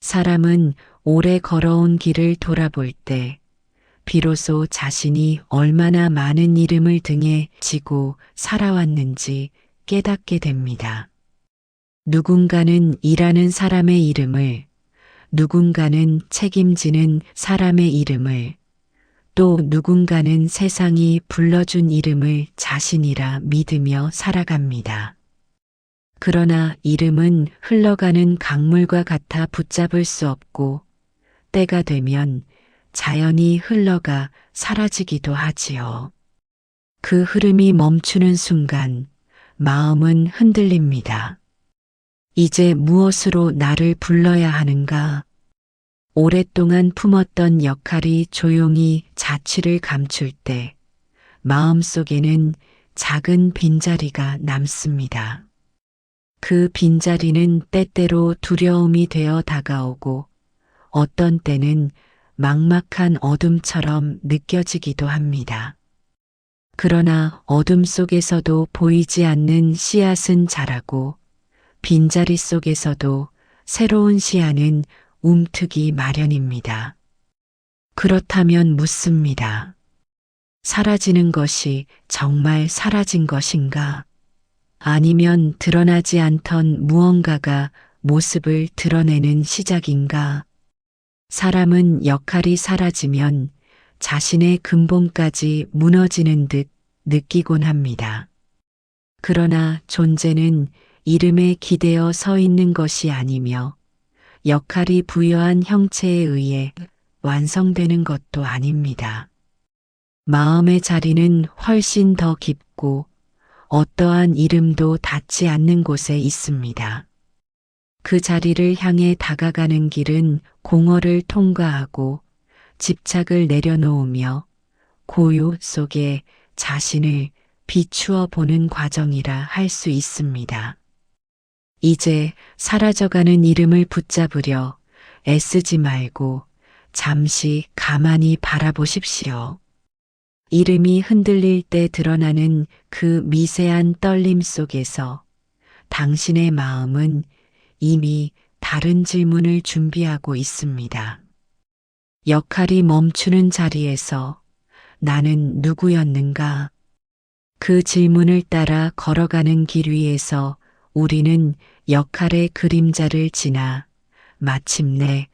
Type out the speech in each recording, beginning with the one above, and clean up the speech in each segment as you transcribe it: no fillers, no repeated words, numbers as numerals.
사람은 오래 걸어온 길을 돌아볼 때 비로소 자신이 얼마나 많은 이름을 등에 지고 살아왔는지 깨닫게 됩니다. 누군가는 일하는 사람의 이름을, 누군가는 책임지는 사람의 이름을, 또 누군가는 세상이 불러준 이름을 자신이라 믿으며 살아갑니다. 그러나 이름은 흘러가는 강물과 같아 붙잡을 수 없고 때가 되면 자연히 흘러가 사라지기도 하지요. 그 흐름이 멈추는 순간 마음은 흔들립니다. 이제 무엇으로 나를 불러야 하는가? 오랫동안 품었던 역할이 조용히 자취를 감출 때 마음속에는 작은 빈자리가 남습니다. 그 빈자리는 때때로 두려움이 되어 다가오고 어떤 때는 막막한 어둠처럼 느껴지기도 합니다. 그러나 어둠 속에서도 보이지 않는 씨앗은 자라고 빈자리 속에서도 새로운 씨앗은 움트기 마련입니다. 그렇다면 묻습니다. 사라지는 것이 정말 사라진 것인가? 아니면 드러나지 않던 무언가가 모습을 드러내는 시작인가? 사람은 역할이 사라지면 자신의 근본까지 무너지는 듯 느끼곤 합니다. 그러나 존재는 이름에 기대어 서 있는 것이 아니며 역할이 부여한 형체에 의해 완성되는 것도 아닙니다. 마음의 자리는 훨씬 더 깊고 어떠한 이름도 닿지 않는 곳에 있습니다. 그 자리를 향해 다가가는 길은 공허를 통과하고 집착을 내려놓으며 고요 속에 자신을 비추어 보는 과정이라 할 수 있습니다. 이제 사라져가는 이름을 붙잡으려 애쓰지 말고 잠시 가만히 바라보십시오. 이름이 흔들릴 때 드러나는 그 미세한 떨림 속에서 당신의 마음은 이미 다른 질문을 준비하고 있습니다. 역할이 멈추는 자리에서 나는 누구였는가? 그 질문을 따라 걸어가는 길 위에서 우리는 역할의 그림자를 지나 마침내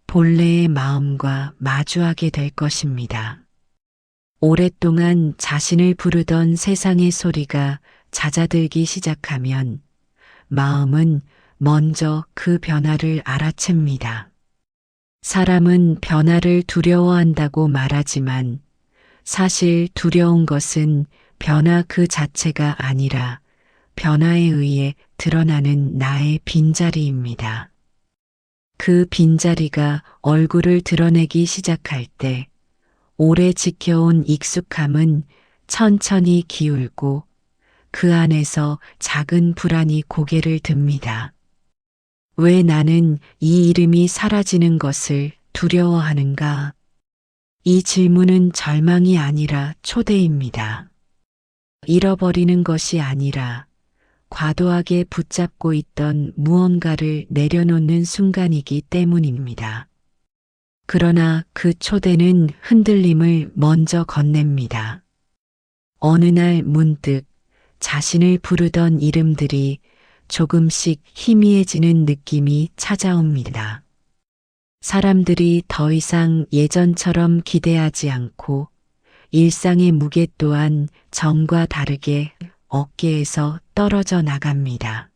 본래의 마음과 마주하게 될 것입니다. 오랫동안 자신을 부르던 세상의 소리가 잦아들기 시작하면 마음은 먼저 그 변화를 알아챕니다. 사람은 변화를 두려워한다고 말하지만 사실 두려운 것은 변화 그 자체가 아니라 변화에 의해 드러나는 나의 빈자리입니다. 그 빈자리가 얼굴을 드러내기 시작할 때 오래 지켜온 익숙함은 천천히 기울고 그 안에서 작은 불안이 고개를 듭니다. 왜 나는 이 이름이 사라지는 것을 두려워하는가? 이 질문은 절망이 아니라 초대입니다. 잃어버리는 것이 아니라 과도하게 붙잡고 있던 무언가를 내려놓는 순간이기 때문입니다. 그러나 그 초대는 흔들림을 먼저 건넵니다. 어느 날 문득 자신을 부르던 이름들이 조금씩 희미해지는 느낌이 찾아옵니다. 사람들이 더 이상 예전처럼 기대하지 않고 일상의 무게 또한 전과 다르게 어깨에서 떨어져 나갑니다.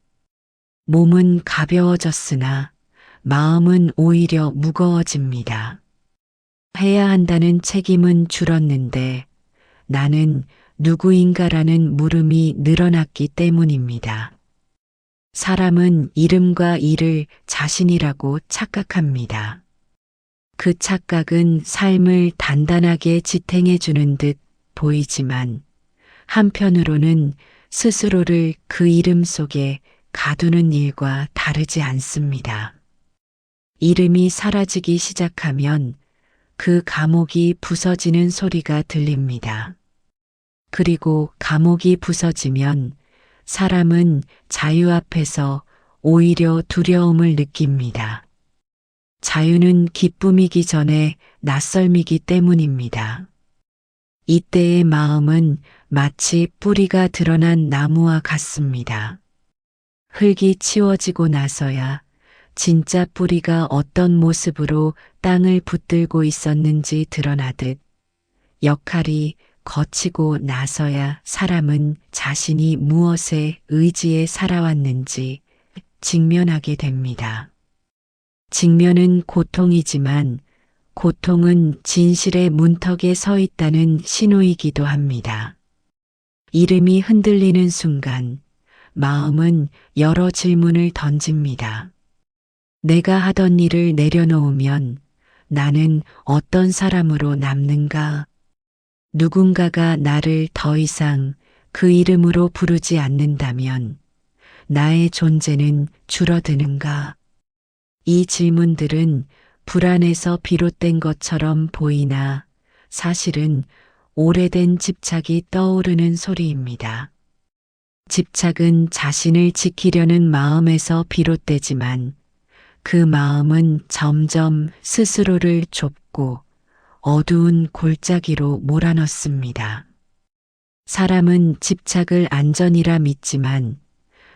몸은 가벼워졌으나 마음은 오히려 무거워집니다. 해야 한다는 책임은 줄었는데 나는 누구인가라는 물음이 늘어났기 때문입니다. 사람은 이름과 일을 자신이라고 착각합니다. 그 착각은 삶을 단단하게 지탱해 주는 듯 보이지만 한편으로는 스스로를 그 이름 속에 가두는 일과 다르지 않습니다. 이름이 사라지기 시작하면 그 감옥이 부서지는 소리가 들립니다. 그리고 감옥이 부서지면 사람은 자유 앞에서 오히려 두려움을 느낍니다. 자유는 기쁨이기 전에 낯설미기 때문입니다. 이때의 마음은 마치 뿌리가 드러난 나무와 같습니다. 흙이 치워지고 나서야 진짜 뿌리가 어떤 모습으로 땅을 붙들고 있었는지 드러나듯 역할이 거치고 나서야 사람은 자신이 무엇에 의지해 살아왔는지 직면하게 됩니다. 직면은 고통이지만 고통은 진실의 문턱에 서 있다는 신호이기도 합니다. 이름이 흔들리는 순간 마음은 여러 질문을 던집니다. 내가 하던 일을 내려놓으면 나는 어떤 사람으로 남는가? 누군가가 나를 더 이상 그 이름으로 부르지 않는다면 나의 존재는 줄어드는가? 이 질문들은 불안에서 비롯된 것처럼 보이나 사실은 오래된 집착이 떠오르는 소리입니다. 집착은 자신을 지키려는 마음에서 비롯되지만 그 마음은 점점 스스로를 좁고 어두운 골짜기로 몰아넣습니다. 사람은 집착을 안전이라 믿지만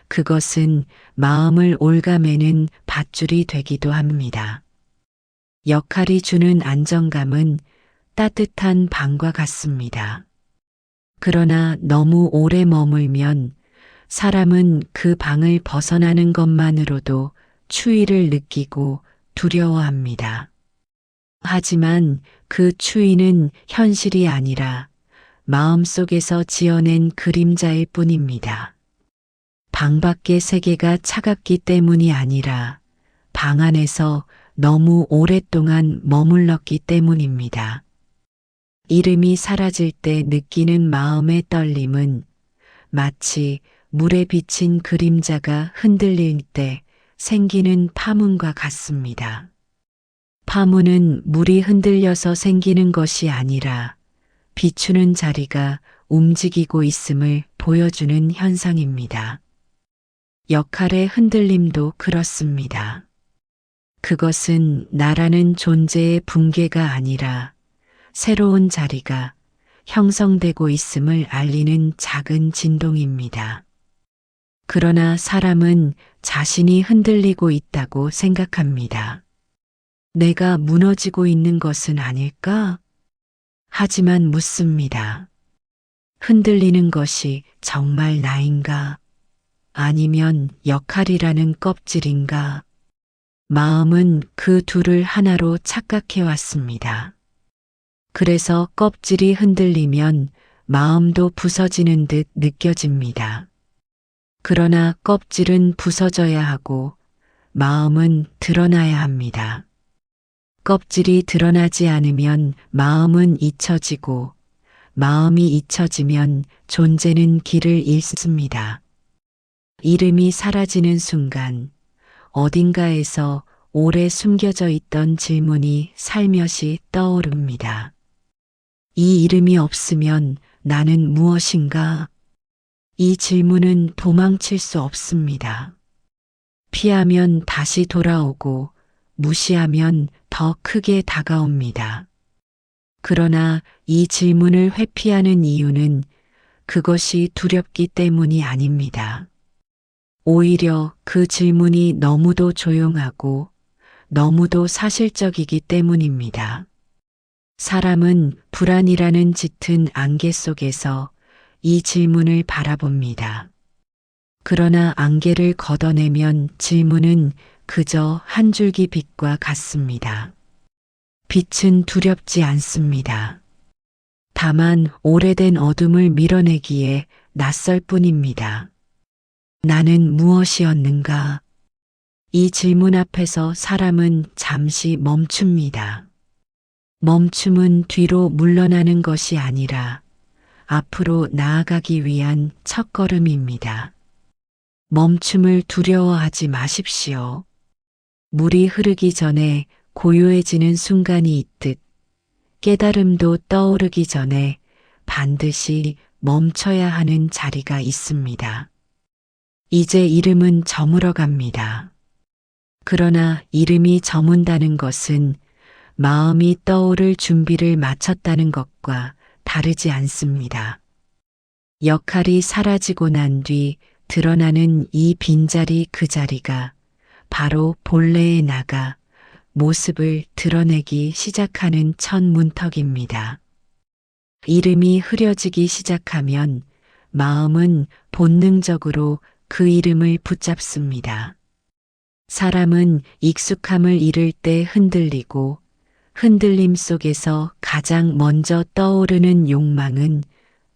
그것은 마음을 옭아매는 밧줄이 되기도 합니다. 역할이 주는 안정감은 따뜻한 방과 같습니다. 그러나 너무 오래 머물면 사람은 그 방을 벗어나는 것만으로도 추위를 느끼고 두려워합니다. 하지만 그 추위는 현실이 아니라 마음속에서 지어낸 그림자일 뿐입니다. 방 밖의 세계가 차갑기 때문이 아니라 방 안에서 너무 오랫동안 머물렀기 때문입니다. 이름이 사라질 때 느끼는 마음의 떨림은 마치 물에 비친 그림자가 흔들릴 때 생기는 파문과 같습니다. 파문은 물이 흔들려서 생기는 것이 아니라 비추는 자리가 움직이고 있음을 보여주는 현상입니다. 역할의 흔들림도 그렇습니다. 그것은 나라는 존재의 붕괴가 아니라 새로운 자리가 형성되고 있음을 알리는 작은 진동입니다. 그러나 사람은 자신이 흔들리고 있다고 생각합니다. 내가 무너지고 있는 것은 아닐까? 하지만 묻습니다. 흔들리는 것이 정말 나인가? 아니면 역할이라는 껍질인가? 마음은 그 둘을 하나로 착각해 왔습니다. 그래서 껍질이 흔들리면 마음도 부서지는 듯 느껴집니다. 그러나 껍질은 부서져야 하고 마음은 드러나야 합니다. 껍질이 드러나지 않으면 마음은 잊혀지고 마음이 잊혀지면 존재는 길을 잃습니다. 이름이 사라지는 순간 어딘가에서 오래 숨겨져 있던 질문이 살며시 떠오릅니다. 이 이름이 없으면 나는 무엇인가? 이 질문은 도망칠 수 없습니다. 피하면 다시 돌아오고 무시하면 더 크게 다가옵니다. 그러나 이 질문을 회피하는 이유는 그것이 두렵기 때문이 아닙니다. 오히려 그 질문이 너무도 조용하고 너무도 사실적이기 때문입니다. 사람은 불안이라는 짙은 안개 속에서 이 질문을 바라봅니다. 그러나 안개를 걷어내면 질문은 그저 한 줄기 빛과 같습니다. 빛은 두렵지 않습니다. 다만 오래된 어둠을 밀어내기에 낯설 뿐입니다. 나는 무엇이었는가? 이 질문 앞에서 사람은 잠시 멈춥니다. 멈춤은 뒤로 물러나는 것이 아니라 앞으로 나아가기 위한 첫걸음입니다. 멈춤을 두려워하지 마십시오. 물이 흐르기 전에 고요해지는 순간이 있듯 깨달음도 떠오르기 전에 반드시 멈춰야 하는 자리가 있습니다. 이제 이름은 저물어 갑니다. 그러나 이름이 저문다는 것은 마음이 떠오를 준비를 마쳤다는 것과 다르지 않습니다. 역할이 사라지고 난 뒤 드러나는 이 빈자리 그 자리가 바로 본래의 나가 모습을 드러내기 시작하는 첫 문턱입니다. 이름이 흐려지기 시작하면 마음은 본능적으로 그 이름을 붙잡습니다. 사람은 익숙함을 잃을 때 흔들리고 흔들림 속에서 가장 먼저 떠오르는 욕망은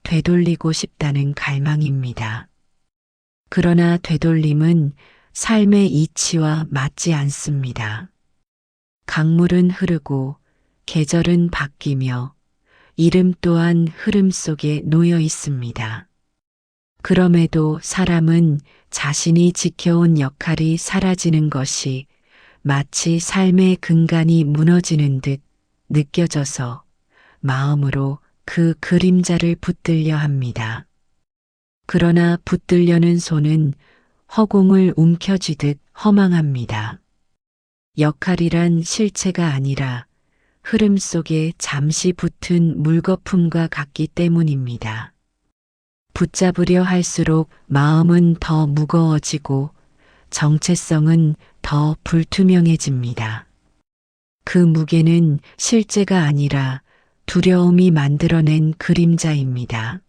되돌리고 싶다는 갈망입니다. 그러나 되돌림은 삶의 이치와 맞지 않습니다. 강물은 흐르고 계절은 바뀌며 이름 또한 흐름 속에 놓여 있습니다. 그럼에도 사람은 자신이 지켜온 역할이 사라지는 것이 마치 삶의 근간이 무너지는 듯 느껴져서 마음으로 그 그림자를 붙들려 합니다. 그러나 붙들려는 손은 허공을 움켜쥐듯 허망합니다. 역할이란 실체가 아니라 흐름 속에 잠시 붙은 물거품과 같기 때문입니다. 붙잡으려 할수록 마음은 더 무거워지고 정체성은 더 불투명해집니다. 그 무게는 실제가 아니라 두려움이 만들어낸 그림자입니다.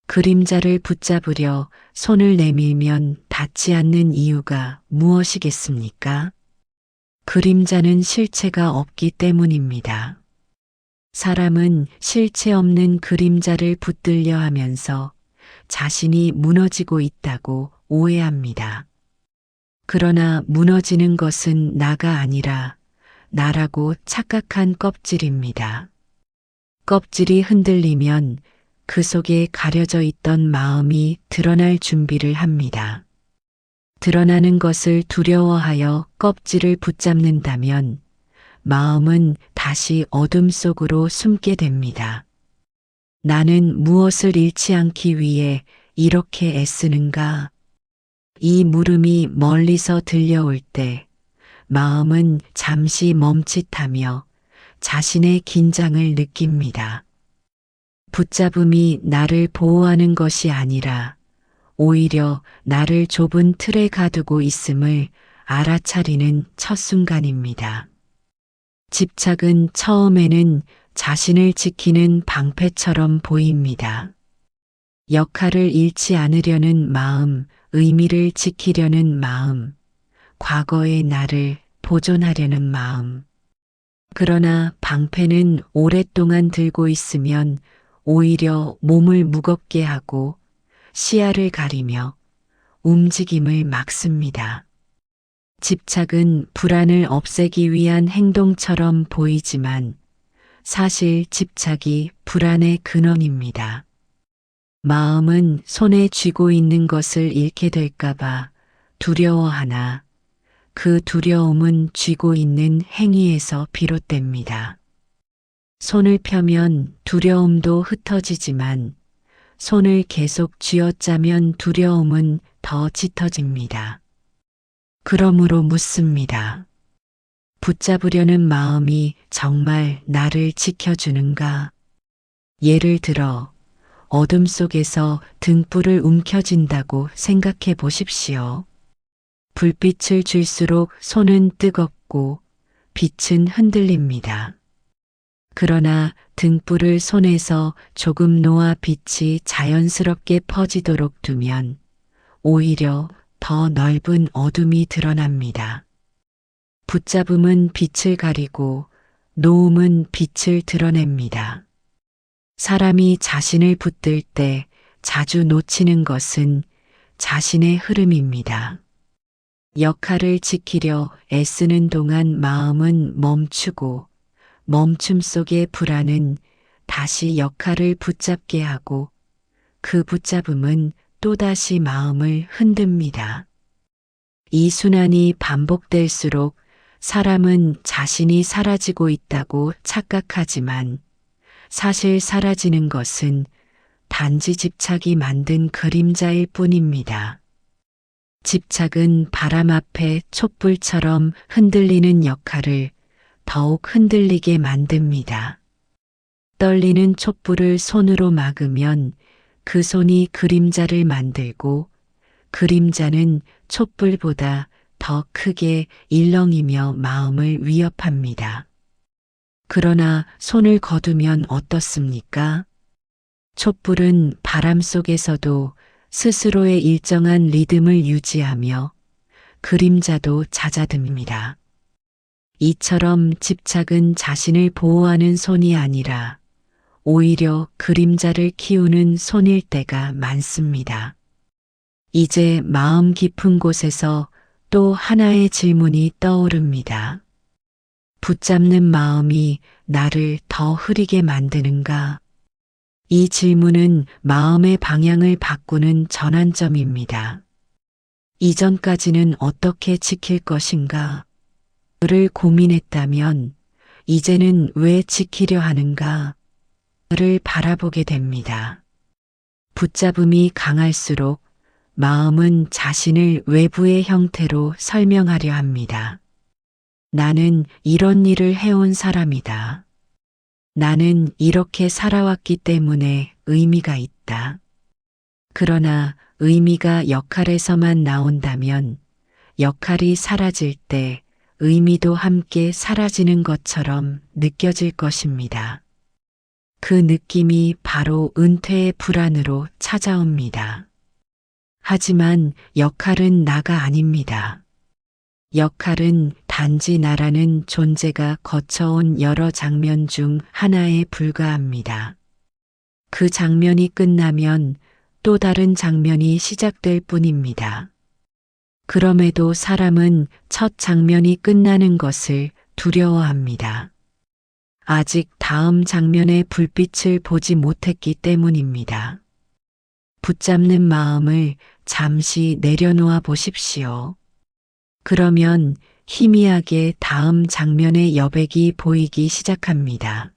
그림자를 붙잡으려 손을 내밀면 닿지 않는 이유가 무엇이겠습니까? 그림자는 실체가 없기 때문입니다. 사람은 실체 없는 그림자를 붙들려 하면서 자신이 무너지고 있다고 오해합니다. 그러나 무너지는 것은 나가 아니라 나라고 착각한 껍질입니다. 껍질이 흔들리면 그 속에 가려져 있던 마음이 드러날 준비를 합니다. 드러나는 것을 두려워하여 껍질을 붙잡는다면 마음은 다시 어둠 속으로 숨게 됩니다. 나는 무엇을 잃지 않기 위해 이렇게 애쓰는가? 이 물음이 멀리서 들려올 때 마음은 잠시 멈칫하며 자신의 긴장을 느낍니다. 붙잡음이 나를 보호하는 것이 아니라 오히려 나를 좁은 틀에 가두고 있음을 알아차리는 첫 순간입니다. 집착은 처음에는 자신을 지키는 방패처럼 보입니다. 역할을 잃지 않으려는 마음, 의미를 지키려는 마음, 과거의 나를 보존하려는 마음. 그러나 방패는 오랫동안 들고 있으면 오히려 몸을 무겁게 하고 시야를 가리며 움직임을 막습니다. 집착은 불안을 없애기 위한 행동처럼 보이지만 사실 집착이 불안의 근원입니다. 마음은 손에 쥐고 있는 것을 잃게 될까봐 두려워하나 그 두려움은 쥐고 있는 행위에서 비롯됩니다. 손을 펴면 두려움도 흩어지지만 손을 계속 쥐어짜면 두려움은 더 짙어집니다. 그러므로 묻습니다. 붙잡으려는 마음이 정말 나를 지켜주는가? 예를 들어 어둠 속에서 등불을 움켜쥔다고 생각해 보십시오. 불빛을 줄수록 손은 뜨겁고 빛은 흔들립니다. 그러나 등불을 손에서 조금 놓아 빛이 자연스럽게 퍼지도록 두면 오히려 더 넓은 어둠이 드러납니다. 붙잡음은 빛을 가리고 놓음은 빛을 드러냅니다. 사람이 자신을 붙들 때 자주 놓치는 것은 자신의 흐름입니다. 역할을 지키려 애쓰는 동안 마음은 멈추고 멈춤 속의 불안은 다시 역할을 붙잡게 하고 그 붙잡음은 또다시 마음을 흔듭니다. 이 순환이 반복될수록 사람은 자신이 사라지고 있다고 착각하지만 사실 사라지는 것은 단지 집착이 만든 그림자일 뿐입니다. 집착은 바람 앞에 촛불처럼 흔들리는 역할을 더욱 흔들리게 만듭니다. 떨리는 촛불을 손으로 막으면 그 손이 그림자를 만들고 그림자는 촛불보다 더 크게 일렁이며 마음을 위협합니다. 그러나 손을 거두면 어떻습니까? 촛불은 바람 속에서도 스스로의 일정한 리듬을 유지하며 그림자도 잦아듭니다. 이처럼 집착은 자신을 보호하는 손이 아니라 오히려 그림자를 키우는 손일 때가 많습니다. 이제 마음 깊은 곳에서 또 하나의 질문이 떠오릅니다. 붙잡는 마음이 나를 더 흐리게 만드는가? 이 질문은 마음의 방향을 바꾸는 전환점입니다. 이전까지는 어떻게 지킬 것인가? 를 고민했다면 이제는 왜 지키려 하는가? 를 바라보게 됩니다. 붙잡음이 강할수록 마음은 자신을 외부의 형태로 설명하려 합니다. 나는 이런 일을 해온 사람이다. 나는 이렇게 살아왔기 때문에 의미가 있다. 그러나 의미가 역할에서만 나온다면 역할이 사라질 때 의미도 함께 사라지는 것처럼 느껴질 것입니다. 그 느낌이 바로 은퇴의 불안으로 찾아옵니다. 하지만 역할은 나가 아닙니다. 역할은 단지 나라는 존재가 거쳐온 여러 장면 중 하나에 불과합니다. 그 장면이 끝나면 또 다른 장면이 시작될 뿐입니다. 그럼에도 사람은 첫 장면이 끝나는 것을 두려워합니다. 아직 다음 장면의 불빛을 보지 못했기 때문입니다. 붙잡는 마음을 잠시 내려놓아 보십시오. 그러면 희미하게 다음 장면의 여백이 보이기 시작합니다.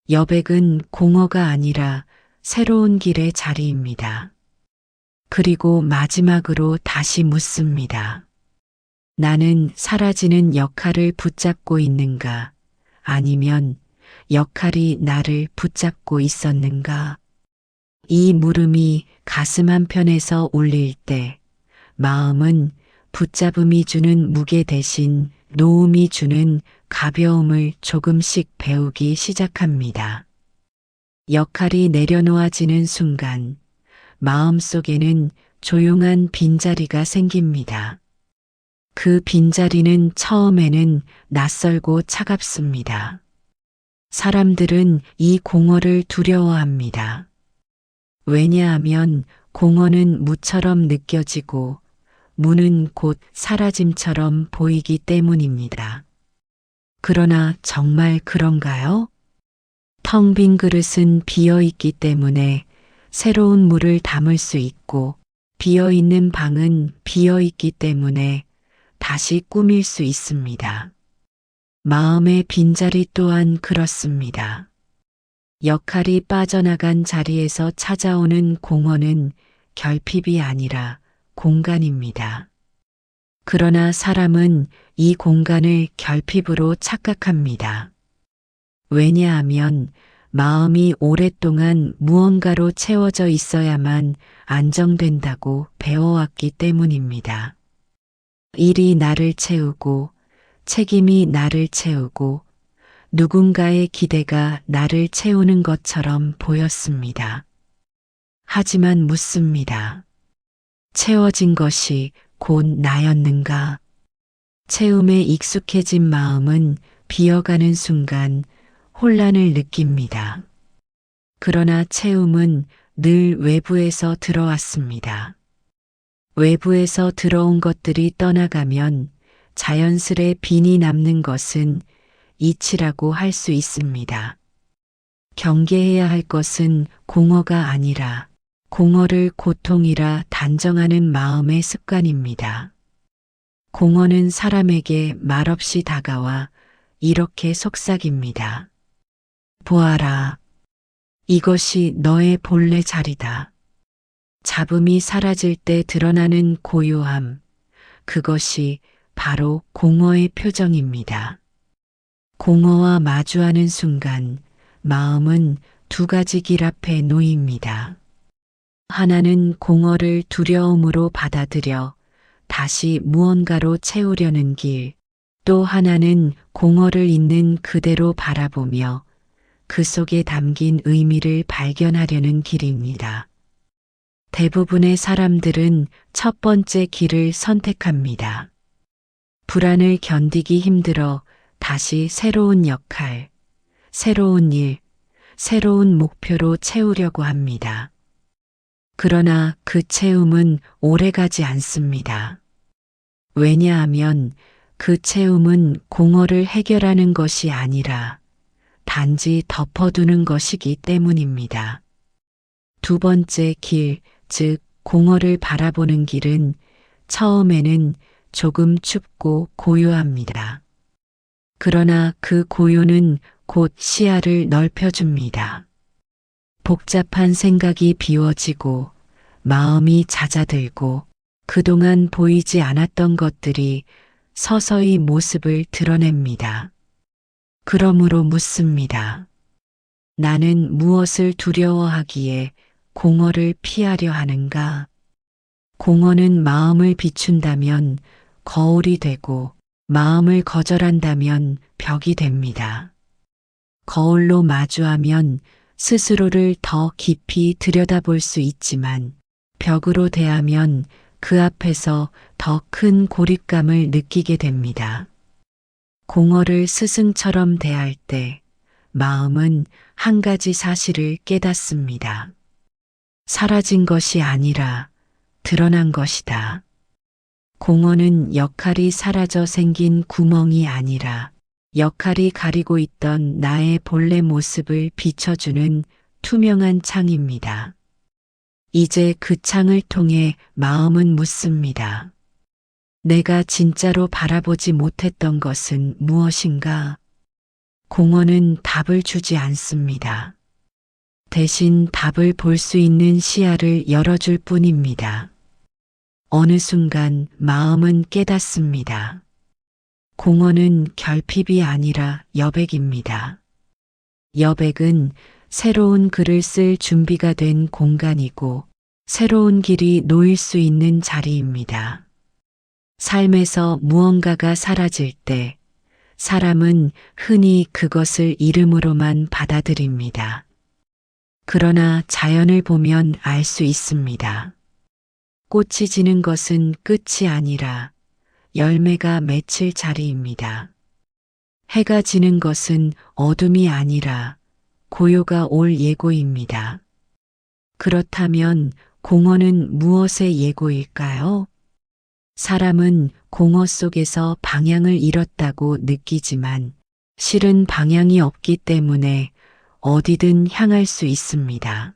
여백은 공허가 아니라 새로운 길의 자리입니다. 그리고 마지막으로 다시 묻습니다. 나는 사라지는 역할을 붙잡고 있는가? 아니면 역할이 나를 붙잡고 있었는가? 이 물음이 가슴 한편에서 울릴 때 마음은 붙잡음이 주는 무게 대신 놓음이 주는 가벼움을 조금씩 배우기 시작합니다. 역할이 내려놓아지는 순간 마음속에는 조용한 빈자리가 생깁니다. 그 빈자리는 처음에는 낯설고 차갑습니다. 사람들은 이 공허를 두려워합니다. 왜냐하면 공허는 무처럼 느껴지고 무는 곧 사라짐처럼 보이기 때문입니다. 그러나 정말 그런가요? 텅 빈 그릇은 비어 있기 때문에 새로운 물을 담을 수 있고 비어 있는 방은 비어 있기 때문에 다시 꾸밀 수 있습니다. 마음의 빈자리 또한 그렇습니다. 역할이 빠져나간 자리에서 찾아오는 공허는 결핍이 아니라 공간입니다. 그러나 사람은 이 공간을 결핍으로 착각합니다. 왜냐하면 마음이 오랫동안 무언가로 채워져 있어야만 안정된다고 배워왔기 때문입니다. 일이 나를 채우고 책임이 나를 채우고 누군가의 기대가 나를 채우는 것처럼 보였습니다. 하지만 묻습니다. 채워진 것이 곧 나였는가? 채움에 익숙해진 마음은 비어가는 순간 혼란을 느낍니다. 그러나 채움은 늘 외부에서 들어왔습니다. 외부에서 들어온 것들이 떠나가면 자연스레 빈이 남는 것은 이치라고 할 수 있습니다. 경계해야 할 것은 공허가 아니라 공허를 고통이라 단정하는 마음의 습관입니다. 공허는 사람에게 말없이 다가와 이렇게 속삭입니다. 보아라. 이것이 너의 본래 자리다. 잡음이 사라질 때 드러나는 고요함, 그것이 바로 공허의 표정입니다. 공허와 마주하는 순간 마음은 두 가지 길 앞에 놓입니다. 하나는 공허를 두려움으로 받아들여 다시 무언가로 채우려는 길, 또 하나는 공허를 있는 그대로 바라보며 그 속에 담긴 의미를 발견하려는 길입니다. 대부분의 사람들은 첫 번째 길을 선택합니다. 불안을 견디기 힘들어 다시 새로운 역할, 새로운 일, 새로운 목표로 채우려고 합니다. 그러나 그 채움은 오래가지 않습니다. 왜냐하면 그 채움은 공허를 해결하는 것이 아니라 단지 덮어두는 것이기 때문입니다. 두 번째 길, 즉 공허를 바라보는 길은 처음에는 조금 춥고 고요합니다. 그러나 그 고요는 곧 시야를 넓혀줍니다. 복잡한 생각이 비워지고 마음이 잦아들고 그동안 보이지 않았던 것들이 서서히 모습을 드러냅니다. 그러므로 묻습니다. 나는 무엇을 두려워하기에 공허를 피하려 하는가? 공허는 마음을 비춘다면 거울이 되고 마음을 거절한다면 벽이 됩니다. 거울로 마주하면 스스로를 더 깊이 들여다볼 수 있지만 벽으로 대하면 그 앞에서 더 큰 고립감을 느끼게 됩니다. 공허를 스승처럼 대할 때 마음은 한 가지 사실을 깨닫습니다. 사라진 것이 아니라 드러난 것이다. 공허는 역할이 사라져 생긴 구멍이 아니라 역할이 가리고 있던 나의 본래 모습을 비춰주는 투명한 창입니다. 이제 그 창을 통해 마음은 묻습니다. 내가 진짜로 바라보지 못했던 것은 무엇인가? 공허는 답을 주지 않습니다. 대신 답을 볼 수 있는 시야를 열어줄 뿐입니다. 어느 순간 마음은 깨닫습니다. 공허는 결핍이 아니라 여백입니다. 여백은 새로운 글을 쓸 준비가 된 공간이고 새로운 길이 놓일 수 있는 자리입니다. 삶에서 무언가가 사라질 때 사람은 흔히 그것을 이름으로만 받아들입니다. 그러나 자연을 보면 알 수 있습니다. 꽃이 지는 것은 끝이 아니라 열매가 맺힐 자리입니다. 해가 지는 것은 어둠이 아니라 고요가 올 예고입니다. 그렇다면 공허는 무엇의 예고일까요? 사람은 공허 속에서 방향을 잃었다고 느끼지만 실은 방향이 없기 때문에 어디든 향할 수 있습니다.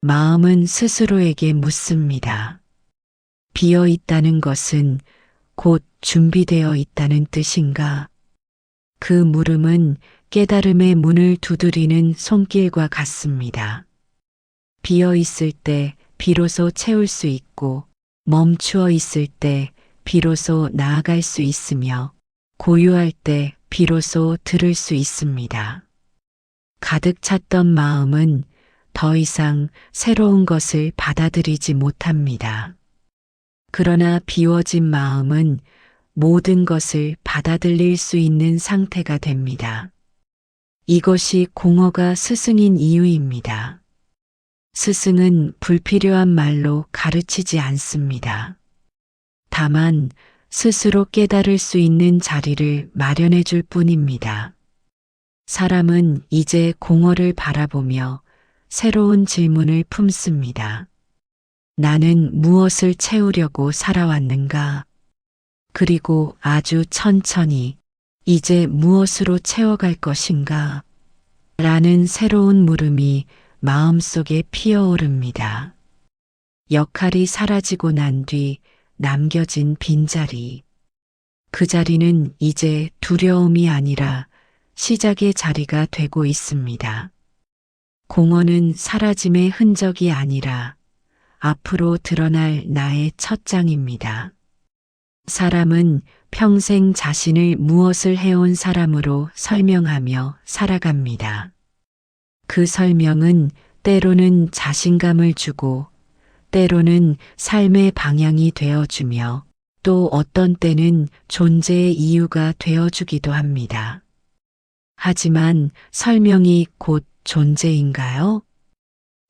마음은 스스로에게 묻습니다. 비어 있다는 것은 곧 준비되어 있다는 뜻인가? 그 물음은 깨달음의 문을 두드리는 손길과 같습니다. 비어 있을 때 비로소 채울 수 있고 멈추어 있을 때 비로소 나아갈 수 있으며 고요할 때 비로소 들을 수 있습니다. 가득 찼던 마음은 더 이상 새로운 것을 받아들이지 못합니다. 그러나 비워진 마음은 모든 것을 받아들일 수 있는 상태가 됩니다. 이것이 공허가 스승인 이유입니다. 스승은 불필요한 말로 가르치지 않습니다. 다만 스스로 깨달을 수 있는 자리를 마련해 줄 뿐입니다. 사람은 이제 공허를 바라보며 새로운 질문을 품습니다. 나는 무엇을 채우려고 살아왔는가? 그리고 아주 천천히 이제 무엇으로 채워갈 것인가? 라는 새로운 물음이 마음속에 피어오릅니다. 역할이 사라지고 난 뒤 남겨진 빈자리. 그 자리는 이제 두려움이 아니라 시작의 자리가 되고 있습니다. 공허는 사라짐의 흔적이 아니라 앞으로 드러날 나의 첫 장입니다. 사람은 평생 자신을 무엇을 해온 사람으로 설명하며 살아갑니다. 그 설명은 때로는 자신감을 주고 때로는 삶의 방향이 되어주며 또 어떤 때는 존재의 이유가 되어주기도 합니다. 하지만 설명이 곧 존재인가요?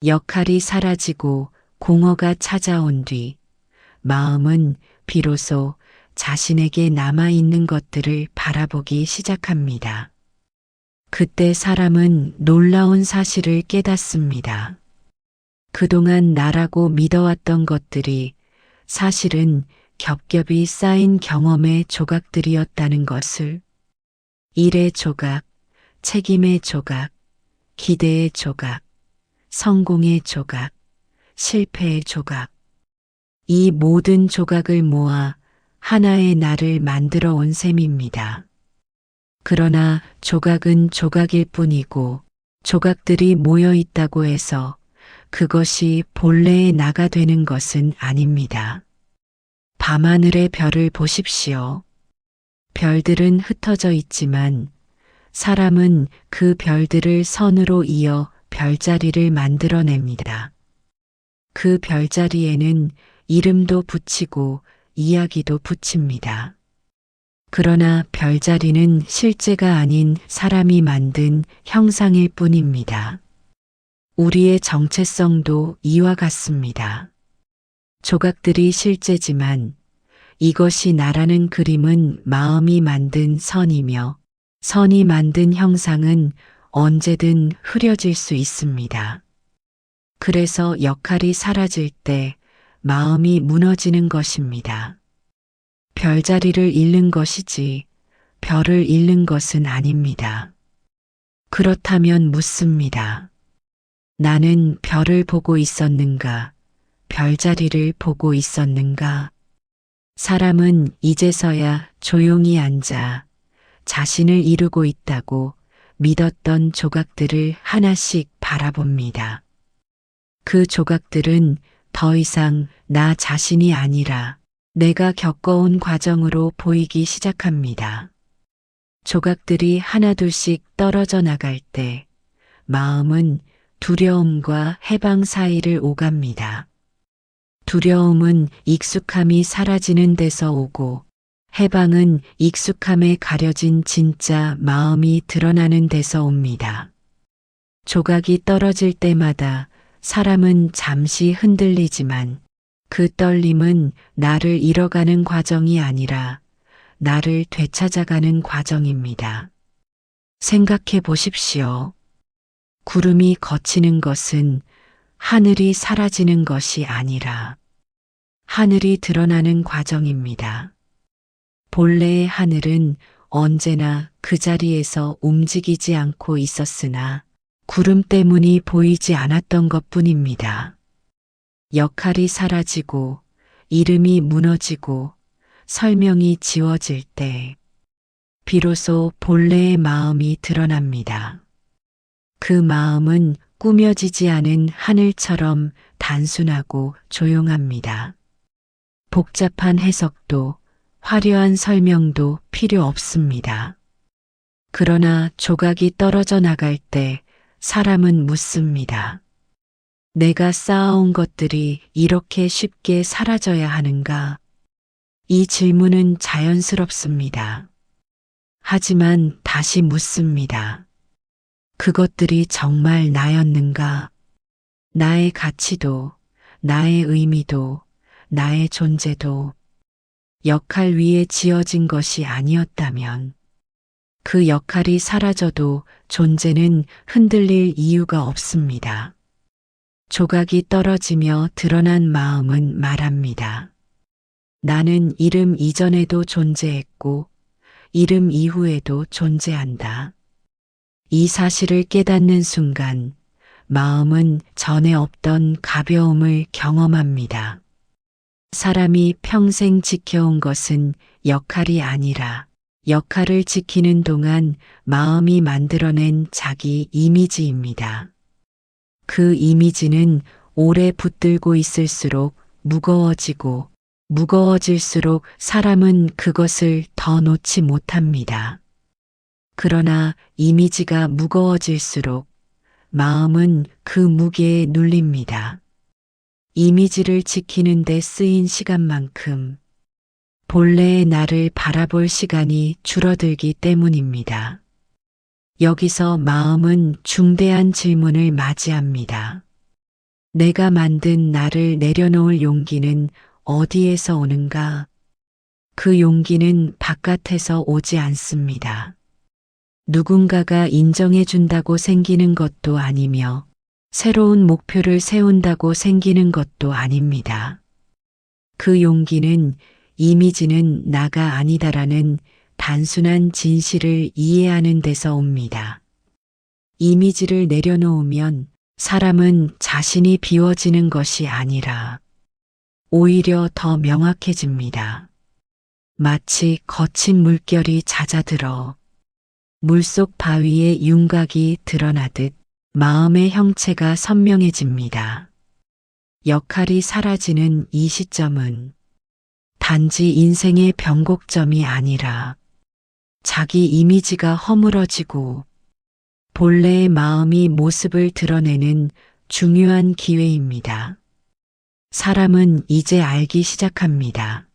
역할이 사라지고 공허가 찾아온 뒤 마음은 비로소 자신에게 남아있는 것들을 바라보기 시작합니다. 그때 사람은 놀라운 사실을 깨닫습니다. 그동안 나라고 믿어왔던 것들이 사실은 겹겹이 쌓인 경험의 조각들이었다는 것을. 일의 조각, 책임의 조각, 기대의 조각, 성공의 조각, 실패의 조각. 이 모든 조각을 모아 하나의 나를 만들어 온 셈입니다. 그러나 조각은 조각일 뿐이고 조각들이 모여 있다고 해서 그것이 본래의 나가 되는 것은 아닙니다. 밤하늘의 별을 보십시오. 별들은 흩어져 있지만 사람은 그 별들을 선으로 이어 별자리를 만들어냅니다. 그 별자리에는 이름도 붙이고 이야기도 붙입니다. 그러나 별자리는 실제가 아닌 사람이 만든 형상일 뿐입니다. 우리의 정체성도 이와 같습니다. 조각들이 실제지만 이것이 나라는 그림은 마음이 만든 선이며 선이 만든 형상은 언제든 흐려질 수 있습니다. 그래서 역할이 사라질 때 마음이 무너지는 것입니다. 별자리를 잃는 것이지 별을 잃는 것은 아닙니다. 그렇다면 묻습니다. 나는 별을 보고 있었는가? 별자리를 보고 있었는가? 사람은 이제서야 조용히 앉아 자신을 이루고 있다고 믿었던 조각들을 하나씩 바라봅니다. 그 조각들은 더 이상 나 자신이 아니라 내가 겪어온 과정으로 보이기 시작합니다. 조각들이 하나둘씩 떨어져 나갈 때 마음은 두려움과 해방 사이를 오갑니다. 두려움은 익숙함이 사라지는 데서 오고 해방은 익숙함에 가려진 진짜 마음이 드러나는 데서 옵니다. 조각이 떨어질 때마다 사람은 잠시 흔들리지만 그 떨림은 나를 잃어가는 과정이 아니라 나를 되찾아가는 과정입니다. 생각해 보십시오. 구름이 걷히는 것은 하늘이 사라지는 것이 아니라 하늘이 드러나는 과정입니다. 본래의 하늘은 언제나 그 자리에서 움직이지 않고 있었으나 구름 때문이 보이지 않았던 것뿐입니다. 역할이 사라지고 이름이 무너지고 설명이 지워질 때 비로소 본래의 마음이 드러납니다. 그 마음은 꾸며지지 않은 하늘처럼 단순하고 조용합니다. 복잡한 해석도 화려한 설명도 필요 없습니다. 그러나 조각이 떨어져 나갈 때 사람은 묻습니다. 내가 쌓아온 것들이 이렇게 쉽게 사라져야 하는가? 이 질문은 자연스럽습니다. 하지만 다시 묻습니다. 그것들이 정말 나였는가? 나의 가치도, 나의 의미도, 나의 존재도 역할 위에 지어진 것이 아니었다면 그 역할이 사라져도 존재는 흔들릴 이유가 없습니다. 조각이 떨어지며 드러난 마음은 말합니다. 나는 이름 이전에도 존재했고 이름 이후에도 존재한다. 이 사실을 깨닫는 순간 마음은 전에 없던 가벼움을 경험합니다. 사람이 평생 지켜온 것은 역할이 아니라 역할을 지키는 동안 마음이 만들어낸 자기 이미지입니다. 그 이미지는 오래 붙들고 있을수록 무거워지고 무거워질수록 사람은 그것을 더 놓지 못합니다. 그러나 이미지가 무거워질수록 마음은 그 무게에 눌립니다. 이미지를 지키는 데 쓰인 시간만큼 본래의 나를 바라볼 시간이 줄어들기 때문입니다. 여기서 마음은 중대한 질문을 맞이합니다. 내가 만든 나를 내려놓을 용기는 어디에서 오는가? 그 용기는 바깥에서 오지 않습니다. 누군가가 인정해 준다고 생기는 것도 아니며 새로운 목표를 세운다고 생기는 것도 아닙니다. 그 용기는 이미지는 나가 아니다라는 단순한 진실을 이해하는 데서 옵니다. 이미지를 내려놓으면 사람은 자신이 비워지는 것이 아니라 오히려 더 명확해집니다. 마치 거친 물결이 잦아들어 물속 바위에 윤곽이 드러나듯 마음의 형체가 선명해집니다. 역할이 사라지는 이 시점은 단지 인생의 변곡점이 아니라 자기 이미지가 허물어지고 본래의 마음이 모습을 드러내는 중요한 기회입니다. 사람은 이제 알기 시작합니다.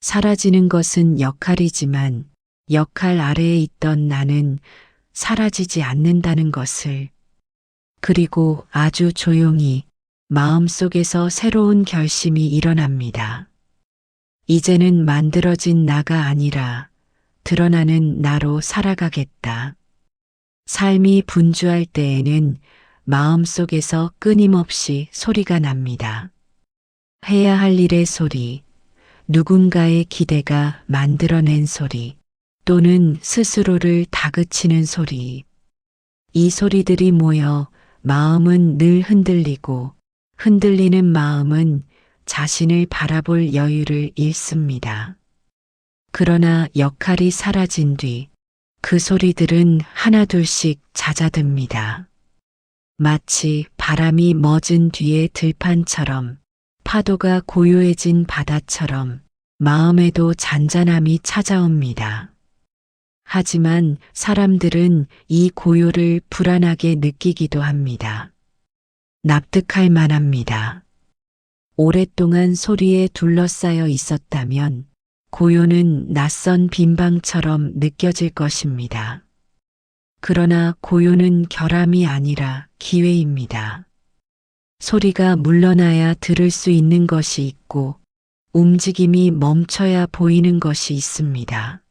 사라지는 것은 역할이지만 역할 아래에 있던 나는 사라지지 않는다는 것을, 그리고 아주 조용히 마음속에서 새로운 결심이 일어납니다. 이제는 만들어진 나가 아니라 드러나는 나로 살아가겠다. 삶이 분주할 때에는 마음속에서 끊임없이 소리가 납니다. 해야 할 일의 소리, 누군가의 기대가 만들어낸 소리, 또는 스스로를 다그치는 소리. 이 소리들이 모여 마음은 늘 흔들리고 흔들리는 마음은 자신을 바라볼 여유를 잃습니다. 그러나 역할이 사라진 뒤 그 소리들은 하나둘씩 잦아듭니다. 마치 바람이 멎은 뒤의 들판처럼, 파도가 고요해진 바다처럼 마음에도 잔잔함이 찾아옵니다. 하지만 사람들은 이 고요를 불안하게 느끼기도 합니다. 납득할 만합니다. 오랫동안 소리에 둘러싸여 있었다면 고요는 낯선 빈방처럼 느껴질 것입니다. 그러나 고요는 결함이 아니라 기회입니다. 소리가 물러나야 들을 수 있는 것이 있고 움직임이 멈춰야 보이는 것이 있습니다.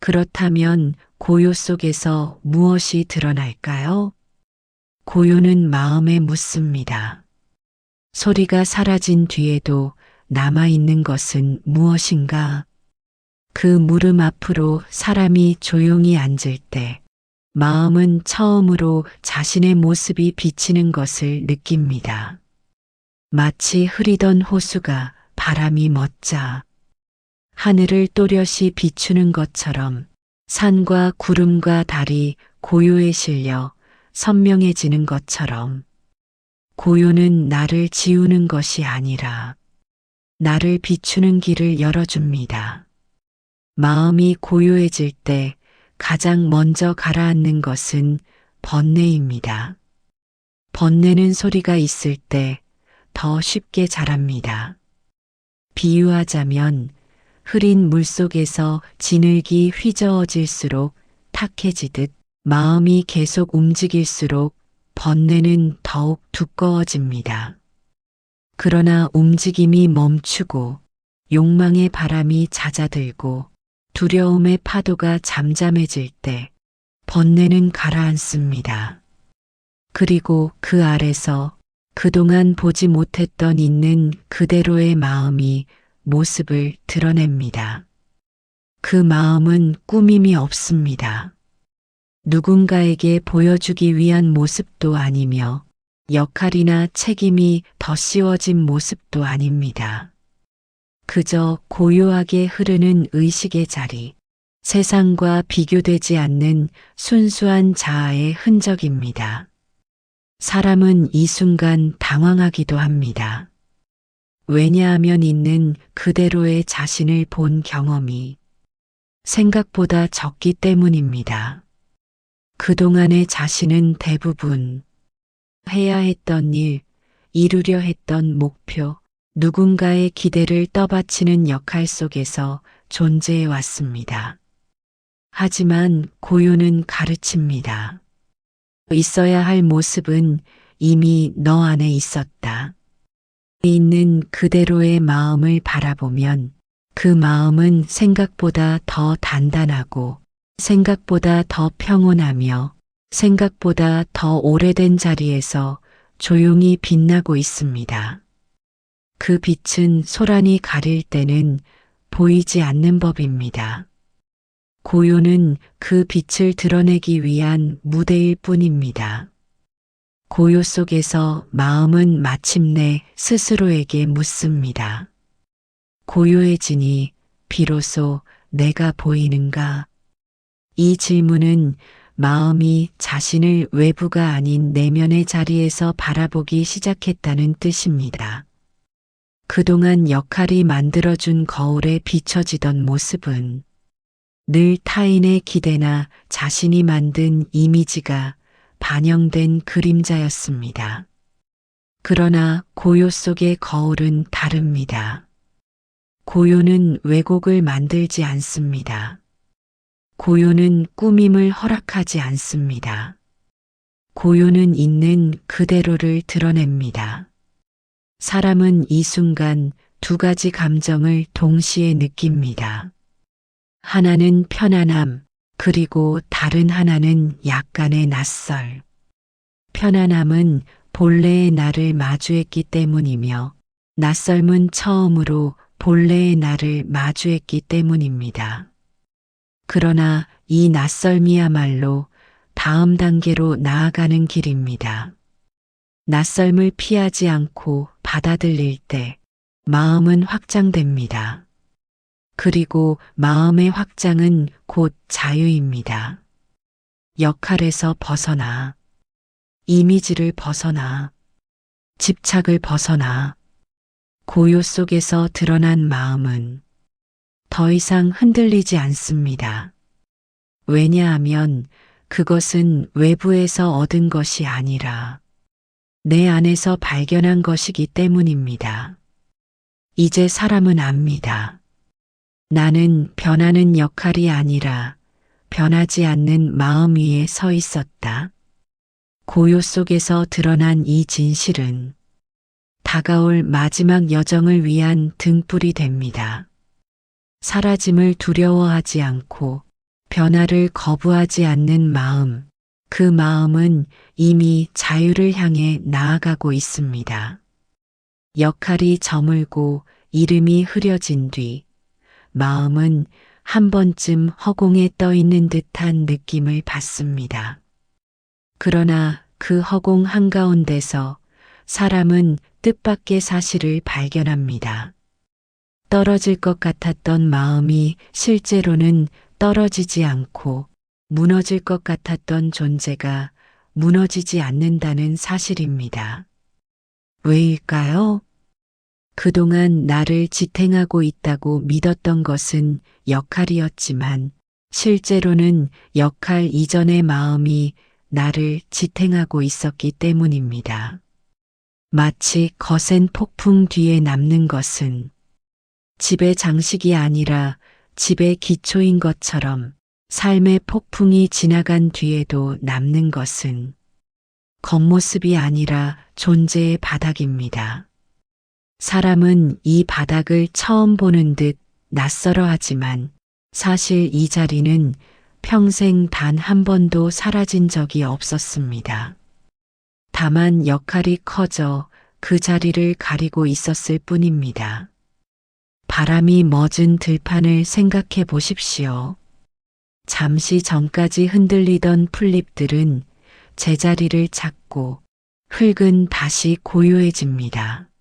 그렇다면 고요 속에서 무엇이 드러날까요? 고요는 마음에 묻습니다. 소리가 사라진 뒤에도 남아있는 것은 무엇인가? 그 물음 앞으로 사람이 조용히 앉을 때 마음은 처음으로 자신의 모습이 비치는 것을 느낍니다. 마치 흐리던 호수가 바람이 멎자 하늘을 또렷이 비추는 것처럼 산과 구름과 달이 고요에 실려 선명해지는 것처럼 고요는 나를 지우는 것이 아니라 나를 비추는 길을 열어줍니다. 마음이 고요해질 때 가장 먼저 가라앉는 것은 번뇌입니다. 번뇌는 소리가 있을 때 더 쉽게 자랍니다. 비유하자면 흐린 물속에서 진흙이 휘저어질수록 탁해지듯 마음이 계속 움직일수록 번뇌는 더욱 두꺼워집니다. 그러나 움직임이 멈추고 욕망의 바람이 잦아들고 두려움의 파도가 잠잠해질 때 번뇌는 가라앉습니다. 그리고 그 아래서 그동안 보지 못했던 있는 그대로의 마음이 모습을 드러냅니다. 그 마음은 꾸밈이 없습니다. 누군가에게 보여주기 위한 모습도 아니며 역할이나 책임이 더 씌워진 모습도 아닙니다. 그저 고요하게 흐르는 의식의 자리, 세상과 비교되지 않는 순수한 자아의 흔적입니다. 사람은 이 순간 당황하기도 합니다. 왜냐하면 있는 그대로의 자신을 본 경험이 생각보다 적기 때문입니다. 그동안의 자신은 대부분 해야 했던 일, 이루려 했던 목표, 누군가의 기대를 떠받치는 역할 속에서 존재해 왔습니다. 하지만 고요는 가르칩니다. 있어야 할 모습은 이미 너 안에 있었다. 있는 그대로의 마음을 바라보면 그 마음은 생각보다 더 단단하고 생각보다 더 평온하며 생각보다 더 오래된 자리에서 조용히 빛나고 있습니다. 그 빛은 소란이 가릴 때는 보이지 않는 법입니다. 고요는 그 빛을 드러내기 위한 무대일 뿐입니다. 고요 속에서 마음은 마침내 스스로에게 묻습니다. 고요해지니 비로소 내가 보이는가? 이 질문은 마음이 자신을 외부가 아닌 내면의 자리에서 바라보기 시작했다는 뜻입니다. 그동안 역할이 만들어준 거울에 비춰지던 모습은 늘 타인의 기대나 자신이 만든 이미지가 반영된 그림자였습니다. 그러나 고요 속의 거울은 다릅니다. 고요는 왜곡을 만들지 않습니다. 고요는 꾸밈을 허락하지 않습니다. 고요는 있는 그대로를 드러냅니다. 사람은 이 순간 두 가지 감정을 동시에 느낍니다. 하나는 편안함, 그리고 다른 하나는 약간의 낯설. 편안함은 본래의 나를 마주했기 때문이며 낯설은 처음으로 본래의 나를 마주했기 때문입니다. 그러나 이 낯설미야말로 다음 단계로 나아가는 길입니다. 낯설을 피하지 않고 받아들일 때 마음은 확장됩니다. 그리고 마음의 확장은 곧 자유입니다. 역할에서 벗어나, 이미지를 벗어나, 집착을 벗어나, 고요 속에서 드러난 마음은 더 이상 흔들리지 않습니다. 왜냐하면 그것은 외부에서 얻은 것이 아니라 내 안에서 발견한 것이기 때문입니다. 이제 사람은 압니다. 나는 변하는 역할이 아니라 변하지 않는 마음 위에 서 있었다. 고요 속에서 드러난 이 진실은 다가올 마지막 여정을 위한 등불이 됩니다. 사라짐을 두려워하지 않고 변화를 거부하지 않는 마음, 그 마음은 이미 자유를 향해 나아가고 있습니다. 역할이 저물고 이름이 흐려진 뒤 마음은 한 번쯤 허공에 떠 있는 듯한 느낌을 받습니다. 그러나 그 허공 한가운데서 사람은 뜻밖의 사실을 발견합니다. 떨어질 것 같았던 마음이 실제로는 떨어지지 않고 무너질 것 같았던 존재가 무너지지 않는다는 사실입니다. 왜일까요? 그동안 나를 지탱하고 있다고 믿었던 것은 역할이었지만 실제로는 역할 이전의 마음이 나를 지탱하고 있었기 때문입니다. 마치 거센 폭풍 뒤에 남는 것은 집의 장식이 아니라 집의 기초인 것처럼 삶의 폭풍이 지나간 뒤에도 남는 것은 겉모습이 아니라 존재의 바닥입니다. 사람은 이 바닥을 처음 보는 듯 낯설어 하지만 사실 이 자리는 평생 단 한 번도 사라진 적이 없었습니다. 다만 역할이 커져 그 자리를 가리고 있었을 뿐입니다. 바람이 멎은 들판을 생각해 보십시오. 잠시 전까지 흔들리던 풀잎들은 제자리를 찾고 흙은 다시 고요해집니다.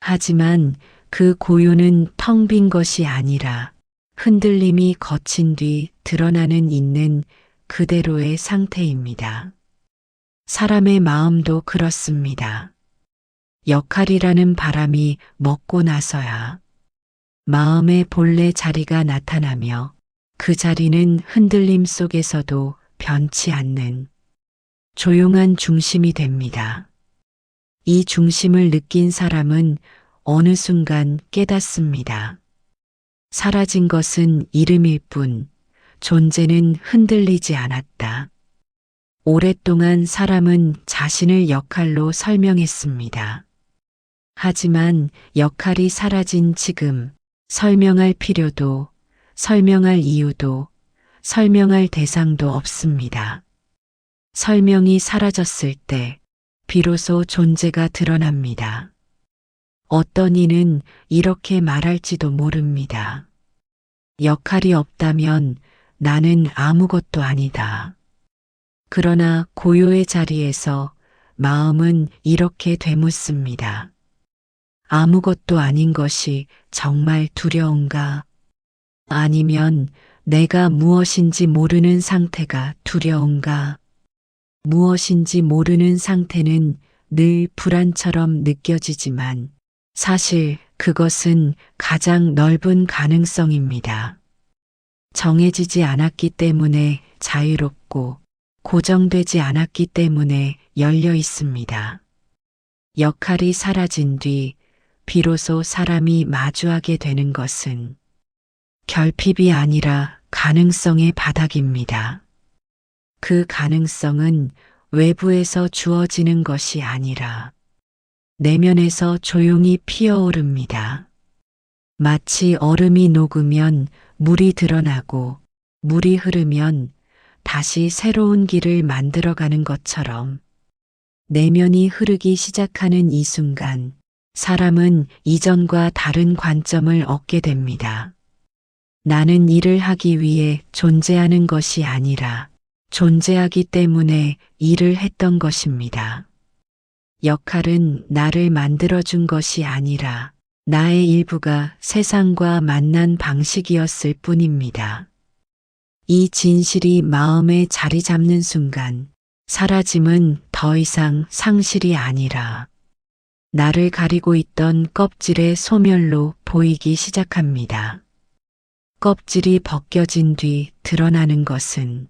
하지만 그 고요는 텅 빈 것이 아니라 흔들림이 거친 뒤 드러나는 있는 그대로의 상태입니다. 사람의 마음도 그렇습니다. 역할이라는 바람이 먹고 나서야 마음의 본래 자리가 나타나며 그 자리는 흔들림 속에서도 변치 않는 조용한 중심이 됩니다. 이 중심을 느낀 사람은 어느 순간 깨닫습니다. 사라진 것은 이름일 뿐 존재는 흔들리지 않았다. 오랫동안 사람은 자신을 역할로 설명했습니다. 하지만 역할이 사라진 지금 설명할 필요도, 설명할 이유도, 설명할 대상도 없습니다. 설명이 사라졌을 때 비로소 존재가 드러납니다. 어떤 이는 이렇게 말할지도 모릅니다. 역할이 없다면 나는 아무것도 아니다. 그러나 고요의 자리에서 마음은 이렇게 되묻습니다. 아무것도 아닌 것이 정말 두려운가? 아니면 내가 무엇인지 모르는 상태가 두려운가? 무엇인지 모르는 상태는 늘 불안처럼 느껴지지만 사실 그것은 가장 넓은 가능성입니다. 정해지지 않았기 때문에 자유롭고 고정되지 않았기 때문에 열려 있습니다. 역할이 사라진 뒤 비로소 사람이 마주하게 되는 것은 결핍이 아니라 가능성의 바닥입니다. 그 가능성은 외부에서 주어지는 것이 아니라 내면에서 조용히 피어오릅니다. 마치 얼음이 녹으면 물이 드러나고 물이 흐르면 다시 새로운 길을 만들어가는 것처럼 내면이 흐르기 시작하는 이 순간 사람은 이전과 다른 관점을 얻게 됩니다. 나는 일을 하기 위해 존재하는 것이 아니라 존재하기 때문에 일을 했던 것입니다. 역할은 나를 만들어준 것이 아니라 나의 일부가 세상과 만난 방식이었을 뿐입니다. 이 진실이 마음에 자리 잡는 순간 사라짐은 더 이상 상실이 아니라 나를 가리고 있던 껍질의 소멸로 보이기 시작합니다. 껍질이 벗겨진 뒤 드러나는 것은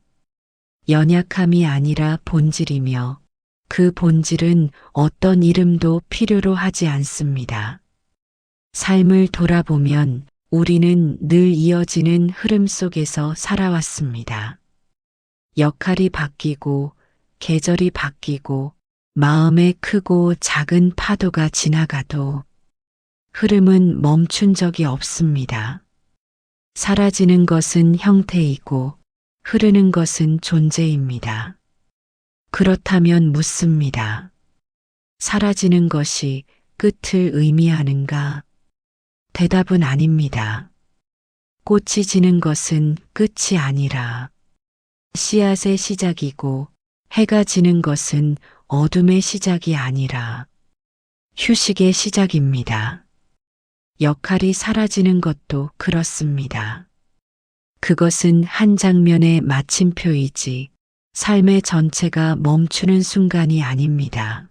연약함이 아니라 본질이며 그 본질은 어떤 이름도 필요로 하지 않습니다. 삶을 돌아보면 우리는 늘 이어지는 흐름 속에서 살아왔습니다. 역할이 바뀌고 계절이 바뀌고 마음의 크고 작은 파도가 지나가도 흐름은 멈춘 적이 없습니다. 사라지는 것은 형태이고 흐르는 것은 존재입니다. 그렇다면 묻습니다. 사라지는 것이 끝을 의미하는가? 대답은 아닙니다. 꽃이 지는 것은 끝이 아니라 씨앗의 시작이고 해가 지는 것은 어둠의 시작이 아니라 휴식의 시작입니다. 역할이 사라지는 것도 그렇습니다. 그것은 한 장면의 마침표이지 삶의 전체가 멈추는 순간이 아닙니다.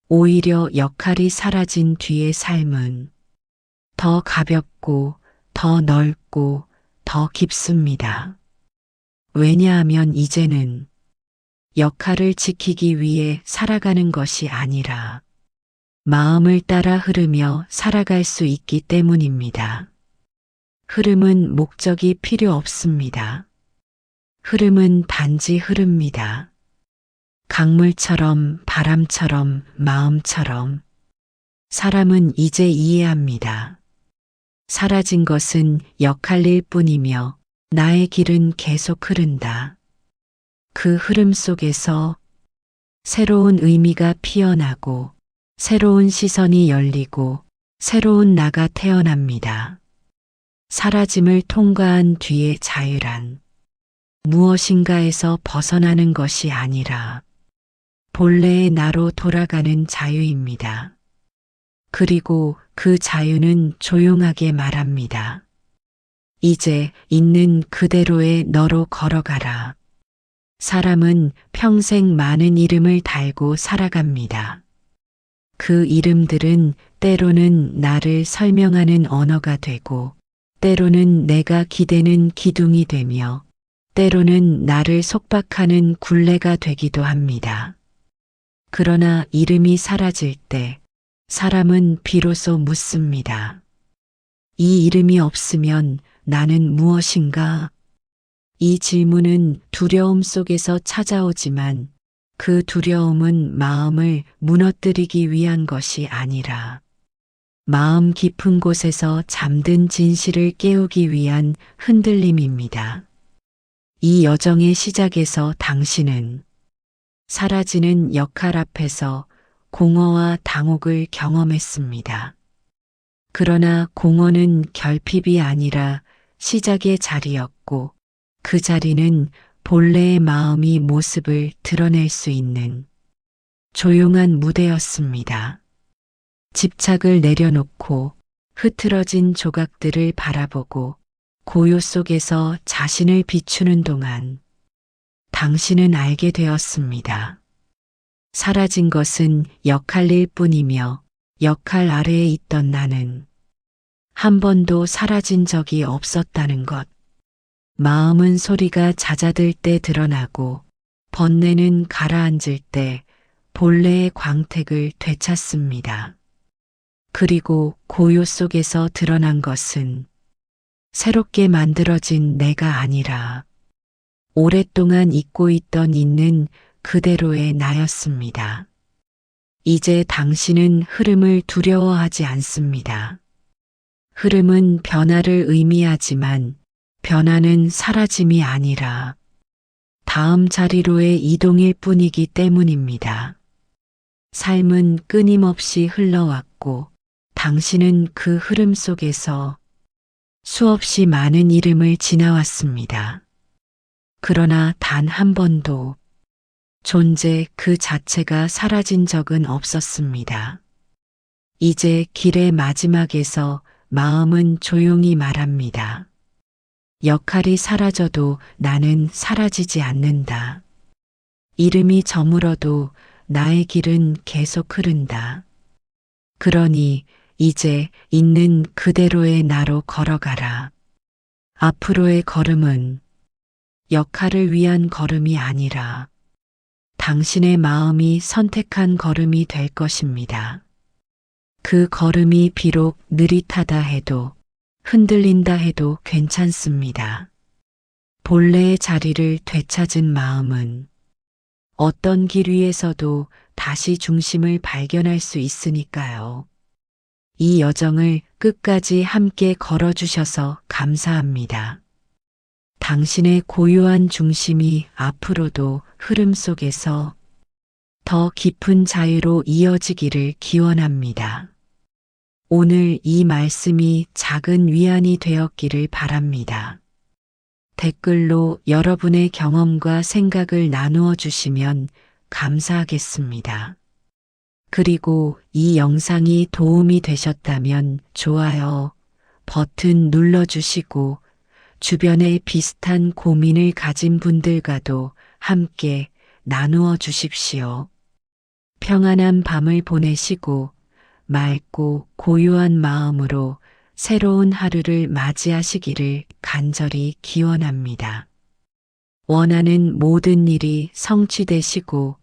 오히려 역할이 사라진 뒤의 삶은 더 가볍고 더 넓고 더 깊습니다. 왜냐하면 이제는 역할을 지키기 위해 살아가는 것이 아니라 마음을 따라 흐르며 살아갈 수 있기 때문입니다. 흐름은 목적이 필요 없습니다. 흐름은 단지 흐릅니다. 강물처럼, 바람처럼, 마음처럼 사람은 이제 이해합니다. 사라진 것은 역할일 뿐이며 나의 길은 계속 흐른다. 그 흐름 속에서 새로운 의미가 피어나고 새로운 시선이 열리고 새로운 나가 태어납니다. 사라짐을 통과한 뒤의 자유란 무엇인가에서 벗어나는 것이 아니라 본래의 나로 돌아가는 자유입니다. 그리고 그 자유는 조용하게 말합니다. 이제 있는 그대로의 너로 걸어가라. 사람은 평생 많은 이름을 달고 살아갑니다. 그 이름들은 때로는 나를 설명하는 언어가 되고, 때로는 내가 기대는 기둥이 되며, 때로는 나를 속박하는 굴레가 되기도 합니다. 그러나 이름이 사라질 때 사람은 비로소 묻습니다. 이 이름이 없으면 나는 무엇인가? 이 질문은 두려움 속에서 찾아오지만 그 두려움은 마음을 무너뜨리기 위한 것이 아니라 마음 깊은 곳에서 잠든 진실을 깨우기 위한 흔들림입니다. 이 여정의 시작에서 당신은 사라지는 역할 앞에서 공허와 당혹을 경험했습니다. 그러나 공허는 결핍이 아니라 시작의 자리였고 그 자리는 본래의 마음이 모습을 드러낼 수 있는 조용한 무대였습니다. 집착을 내려놓고 흐트러진 조각들을 바라보고 고요 속에서 자신을 비추는 동안 당신은 알게 되었습니다. 사라진 것은 역할일 뿐이며 역할 아래에 있던 나는 한 번도 사라진 적이 없었다는 것. 마음은 소리가 잦아들 때 드러나고 번뇌는 가라앉을 때 본래의 광택을 되찾습니다. 그리고 고요 속에서 드러난 것은 새롭게 만들어진 내가 아니라 오랫동안 잊고 있는 그대로의 나였습니다. 이제 당신은 흐름을 두려워하지 않습니다. 흐름은 변화를 의미하지만 변화는 사라짐이 아니라 다음 자리로의 이동일 뿐이기 때문입니다. 삶은 끊임없이 흘러왔고 당신은 그 흐름 속에서 수없이 많은 이름을 지나왔습니다. 그러나 단 한 번도 존재 그 자체가 사라진 적은 없었습니다. 이제 길의 마지막에서 마음은 조용히 말합니다. 역할이 사라져도 나는 사라지지 않는다. 이름이 저물어도 나의 길은 계속 흐른다. 그러니 이제 있는 그대로의 나로 걸어가라. 앞으로의 걸음은 역할을 위한 걸음이 아니라 당신의 마음이 선택한 걸음이 될 것입니다. 그 걸음이 비록 느릿하다 해도 흔들린다 해도 괜찮습니다. 본래의 자리를 되찾은 마음은 어떤 길 위에서도 다시 중심을 발견할 수 있으니까요. 이 여정을 끝까지 함께 걸어주셔서 감사합니다. 당신의 고요한 중심이 앞으로도 흐름 속에서 더 깊은 자유로 이어지기를 기원합니다. 오늘 이 말씀이 작은 위안이 되었기를 바랍니다. 댓글로 여러분의 경험과 생각을 나누어 주시면 감사하겠습니다. 그리고 이 영상이 도움이 되셨다면 좋아요 버튼 눌러주시고 주변에 비슷한 고민을 가진 분들과도 함께 나누어 주십시오. 평안한 밤을 보내시고 맑고 고요한 마음으로 새로운 하루를 맞이하시기를 간절히 기원합니다. 원하는 모든 일이 성취되시고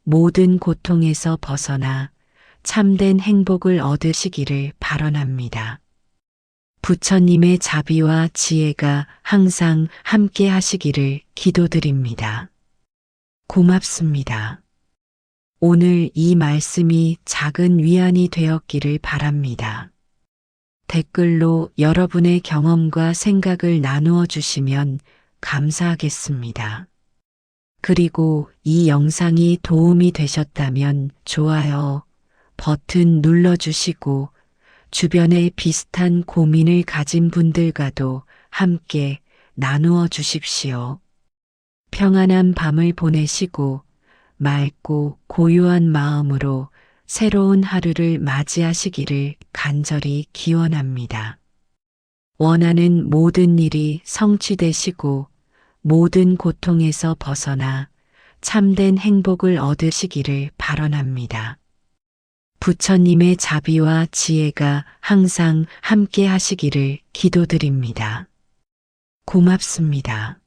모든 고통에서 벗어나 참된 행복을 얻으시기를 발언합니다. 부처님의 자비와 지혜가 항상 함께 하시기를 기도드립니다. 고맙습니다. 오늘 이 말씀이 작은 위안이 되었기를 바랍니다. 댓글로 여러분의 경험과 생각을 나누어 주시면 감사하겠습니다. 그리고 이 영상이 도움이 되셨다면 좋아요 버튼 눌러주시고 주변에 비슷한 고민을 가진 분들과도 함께 나누어 주십시오. 평안한 밤을 보내시고 맑고 고요한 마음으로 새로운 하루를 맞이하시기를 간절히 기원합니다. 원하는 모든 일이 성취되시고 모든 고통에서 벗어나 참된 행복을 얻으시기를 발언합니다. 부처님의 자비와 지혜가 항상 함께 하시기를 기도드립니다. 고맙습니다.